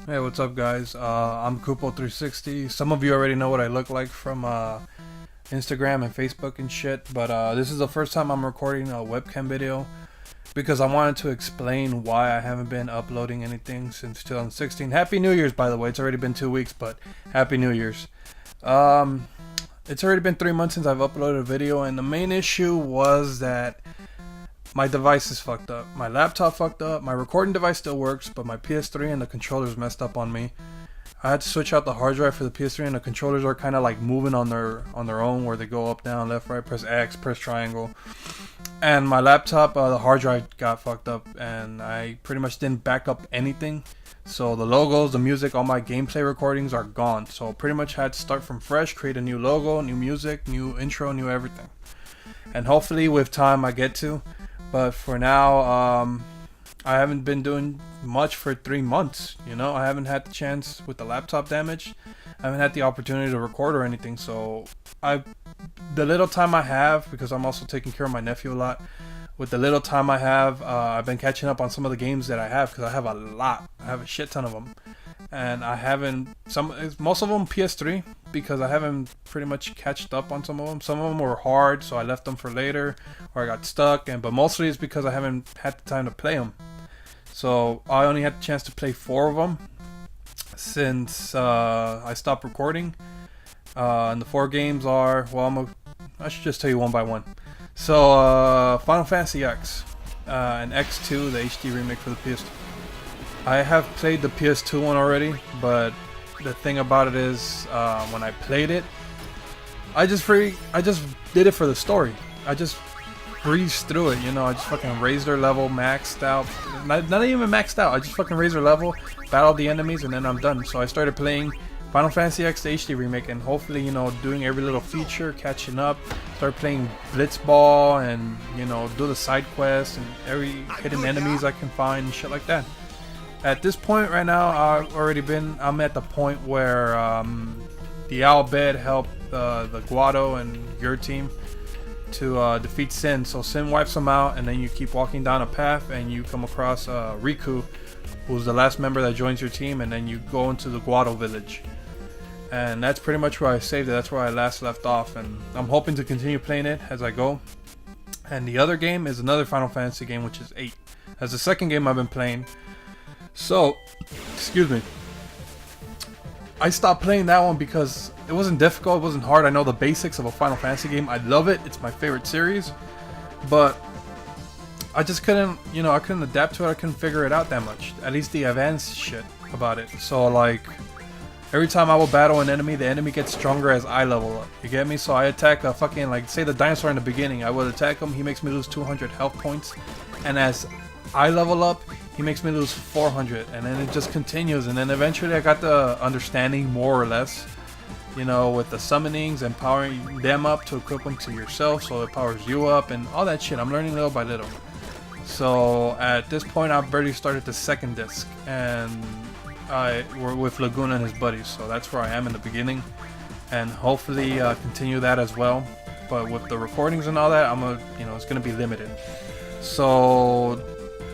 Hey, what's up, guys? I'm Kupo360. Some of you already know what I look like from Instagram and Facebook and shit, but this is the first time I'm recording a webcam video because I wanted to explain why I haven't been uploading anything since 2016. Happy New Year's, by the way. It's already been 2 weeks, but Happy New Year's. It's already been 3 months since I've uploaded a video, and the main issue was that my device is fucked up. My laptop fucked up. My recording device still works, but my PS3 and the controllers messed up on me. I had to switch out the hard drive for the PS3, and the controllers are kind of like moving on their own, where they go up, down, left, right, press X, press triangle. And my laptop, the hard drive got fucked up, and I pretty much didn't back up anything. So the logos, the music, all my gameplay recordings are gone. So pretty much had to start from fresh, create a new logo, new music, new intro, new everything. And hopefully with time I get to. But for now, I haven't been doing much for 3 months. You know, I haven't had the chance with the laptop damage. I haven't had the opportunity to record or anything. So the little time I have, because I'm also taking care of my nephew a lot. With the little time I have, I've been catching up on some of the games that I have, because I have a lot. I have a shit ton of them. And I haven't, most of them PS3, because I haven't pretty much catched up on some of them. Some of them were hard, so I left them for later, or I got stuck. But mostly it's because I haven't had the time to play them. So I only had the chance to play 4 of them since I stopped recording. And the 4 games are, well, I should just tell you one by one. So Final Fantasy X and X2, the HD remake for the PS2. I have played the PS2 one already, but the thing about it is, when I played it, I just did it for the story. I just breezed through it, you know. I just fucking raised their level, maxed out, not even maxed out. I just fucking raised their level, battled the enemies, and then I'm done. So I started playing Final Fantasy X, the HD remake, and hopefully, you know, doing every little feature, catching up, start playing Blitzball, and, you know, do the side quests and every hidden enemies I can find and shit like that. At this point right now, I'm at the point where the Owl Bed helped the Guado and your team to defeat Sin. So Sin wipes them out, and then you keep walking down a path, and you come across Riku, who's the last member that joins your team, and then you go into the Guado village. And that's pretty much where I saved it. That's where I last left off, and I'm hoping to continue playing it as I go. And the other game is another Final Fantasy game, which is VIII. That's the second game I've been playing. So, excuse me, I stopped playing that one because it wasn't difficult, it wasn't hard. I know the basics of a Final Fantasy game. I love it. It's my favorite series. But I just couldn't, you know, I couldn't adapt to it. I couldn't figure it out that much. At least the advanced shit about it. So, like, every time I will battle an enemy, the enemy gets stronger as I level up. You get me? So I attack a fucking, like, say the dinosaur in the beginning. I would attack him. He makes me lose 200 health points. And as I level up, he makes me lose 400, and then it just continues. And then eventually I got the understanding, more or less, you know, with the summonings and powering them up to equip them to yourself, so it powers you up and all that shit. I'm learning little by little. So at this point I've barely started the second disc, and we're with Laguna and his buddies, so that's where I am in the beginning, and hopefully continue that as well. But with the recordings and all that, you know, it's gonna be limited. So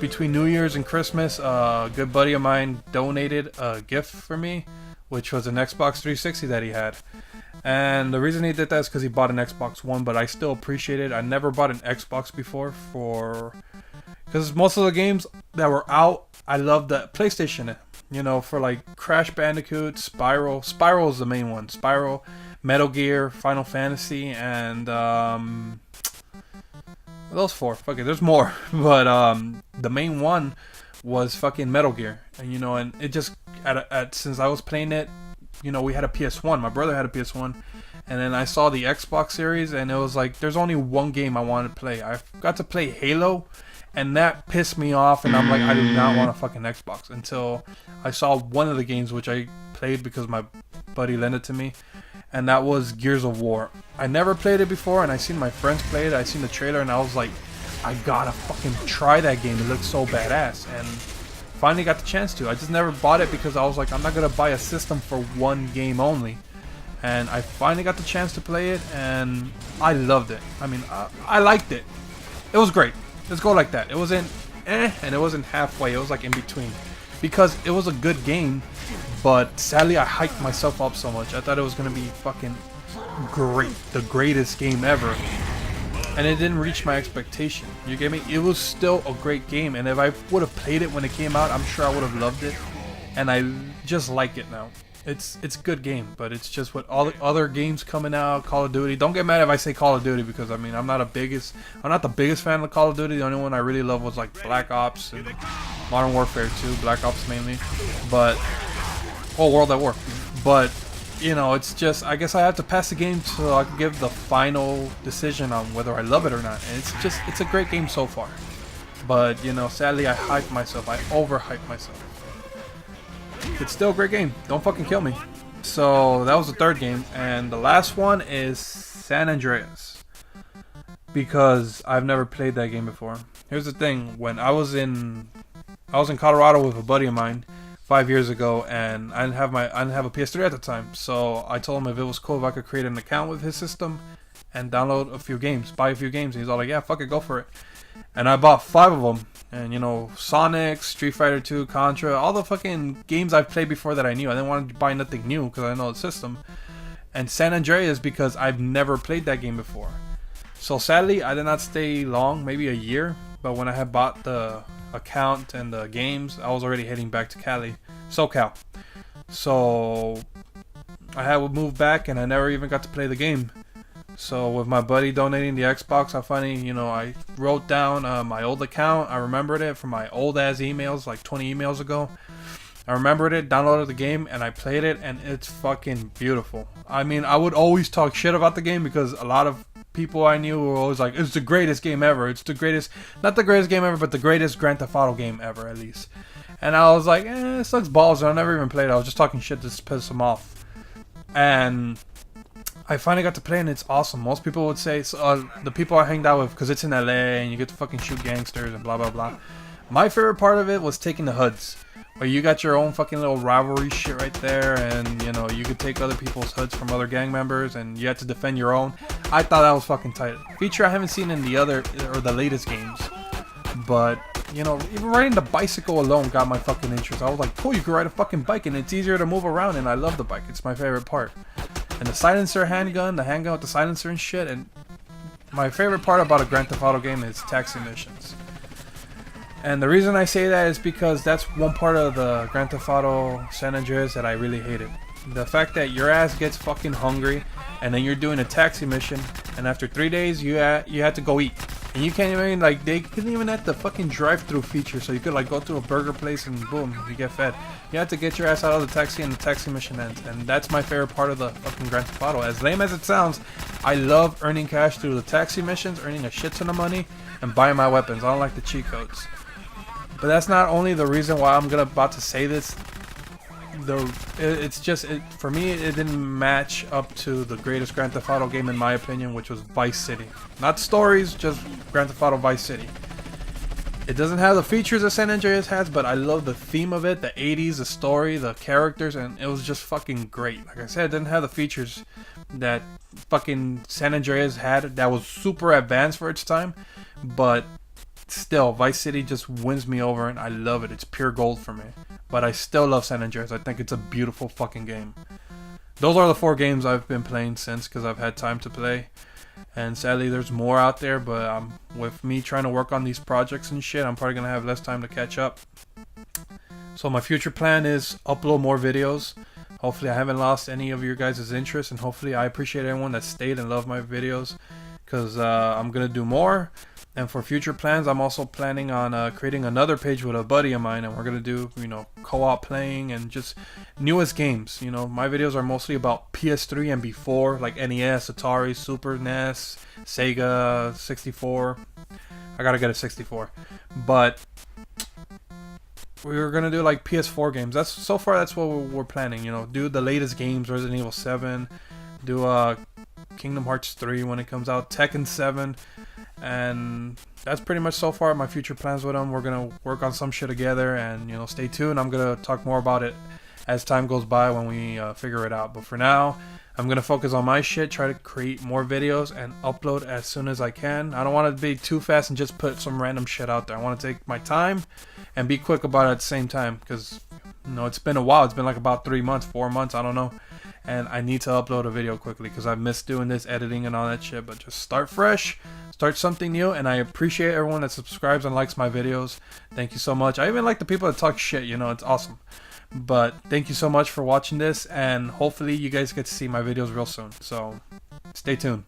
between New Year's and Christmas, a good buddy of mine donated a gift for me, which was an Xbox 360 that he had. And the reason he did that is because he bought an Xbox One, but I still appreciate it. I never bought an Xbox before because most of the games that were out, I loved the PlayStation, you know, for like Crash Bandicoot, Spyro. Spyro is the main one. Spyro, Metal Gear, Final Fantasy, and those 4. Fuck it, there's more. But the main one was fucking Metal Gear. And, you know, and it just, since I was playing it, you know, we had a PS1. My brother had a PS1. And then I saw the Xbox series, and it was like, there's only one game I wanted to play. I got to play Halo, and that pissed me off. And I'm like, I do not want a fucking Xbox. Until I saw one of the games, which I played because my buddy lent it to me. And that was Gears of War. I never played it before, and I seen my friends play it. I seen the trailer, and I was like, I gotta fucking try that game. It looks so badass. And finally got the chance to. I just never bought it because I was like, I'm not gonna buy a system for one game only. and I finally got the chance to play it, and I loved it. I mean, I liked it. It was great. Let's go like that. It wasn't and it wasn't halfway. It was like in between, because it was a good game, but sadly I hyped myself up so much. I thought it was gonna be fucking great, the greatest game ever, and it didn't reach my expectation. You get me? It was still a great game, and if I would have played it when it came out, I'm sure I would have loved it, and I just like it now. It's a good game, but it's just with all the other games coming out, Call of Duty. Don't get mad if I say Call of Duty, because I mean I'm not the biggest fan of Call of Duty. The only one I really love was like Black Ops and Modern Warfare 2, Black Ops mainly, but World at War. But you know, it's just, I guess I have to pass the game so I can give the final decision on whether I love it or not. And it's a great game so far. But you know, sadly I hyped myself. I overhyped myself. It's still a great game. Don't fucking kill me. So that was the third game, and the last one is San Andreas, because I've never played that game before. Here's the thing: when I was in Colorado with a buddy of mine 5 years ago, and I didn't have a PS3 at the time. So I told him if it was cool if I could create an account with his system and download a few games, buy a few games. And he's all like, "Yeah, fuck it, go for it." And I bought 5 of them. And you know, Sonic, Street Fighter 2, Contra, all the fucking games I've played before that I knew. I didn't want to buy nothing new because I know the system. And San Andreas, because I've never played that game before. So sadly, I did not stay long, maybe a year. But when I had bought the account and the games, I was already heading back to SoCal. So I had to move back, and I never even got to play the game. So with my buddy donating the Xbox, I finally, you know, I wrote down my old account. I remembered it from my old ass emails, like 20 emails ago. I remembered it, downloaded the game, and I played it, and it's fucking beautiful. I mean, I would always talk shit about the game because a lot of people I knew were always like, it's the greatest game ever. It's the greatest, not the greatest game ever, but the greatest Grand Theft Auto game ever, at least. And I was like, it sucks balls, and I never even played it. I was just talking shit to piss them off. And I finally got to play, and it's awesome. Most people would say, the people I hanged out with, because it's in LA and you get to fucking shoot gangsters and blah blah blah. My favorite part of it was taking the hoods, where you got your own fucking little rivalry shit right there, and you know, you could take other people's hoods from other gang members, and you had to defend your own. I thought that was fucking tight. Feature I haven't seen in the other or the latest games, but you know, even riding the bicycle alone got my fucking interest. I was like, cool, you can ride a fucking bike, and it's easier to move around, and I love the bike. It's my favorite part. And the silencer handgun, the handgun with the silencer and shit. And my favorite part about a Grand Theft Auto game is taxi missions. And the reason I say that is because that's one part of the Grand Theft Auto San Andreas that I really hated. The fact that your ass gets fucking hungry, and then you're doing a taxi mission, and after 3 days you had to go eat. And you can't even, like, they couldn't even have the fucking drive-through feature, so you could like go to a burger place and boom, you get fed. You have to get your ass out of the taxi, and the taxi mission ends. And that's my favorite part of the fucking Grand Theft Auto. As lame as it sounds, I love earning cash through the taxi missions, earning a shit ton of money, and buying my weapons. I don't like the cheat codes. But that's not only the reason why I'm about to say this. It's just, for me, it didn't match up to the greatest Grand Theft Auto game in my opinion, which was Vice City. Not stories, just Grand Theft Auto Vice City. It doesn't have the features that San Andreas has, but I love the theme of it, the 80s, the story, the characters, and it was just fucking great. Like I said, it didn't have the features that fucking San Andreas had that was super advanced for its time, but still, Vice City just wins me over, and I love it. It's pure gold for me. But I still love San Andreas. I think it's a beautiful fucking game. Those are the 4 games I've been playing since, because I've had time to play. And sadly, there's more out there, but with me trying to work on these projects and shit, I'm probably going to have less time to catch up. So my future plan is upload more videos. Hopefully I haven't lost any of your guys' interest, and hopefully I appreciate everyone that stayed and loved my videos, because I'm going to do more. And for future plans, I'm also planning on creating another page with a buddy of mine, and we're gonna do, you know, co-op playing and just newest games. You know, my videos are mostly about PS3 and before, like NES, Atari, Super NES, Sega, 64. I gotta get a 64, but we were gonna do like PS4 games. So far that's what we're planning. You know, do the latest games, Resident Evil 7, do Kingdom Hearts 3 when it comes out, Tekken 7. And that's pretty much so far my future plans with them. We're gonna work on some shit together, and you know, stay tuned. I'm gonna talk more about it as time goes by when we figure it out. But for now, I'm going to focus on my shit, try to create more videos and upload as soon as I can. I don't want to be too fast and just put some random shit out there. I want to take my time and be quick about it at the same time, because you know, it's been a while. It's been like about 3 months, 4 months, I don't know. And I need to upload a video quickly because I've missed doing this, editing and all that shit. But just start fresh, start something new. And I appreciate everyone that subscribes and likes my videos. Thank you so much. I even like the people that talk shit, you know, it's awesome. But thank you so much for watching this, and hopefully you guys get to see my videos real soon. So stay tuned.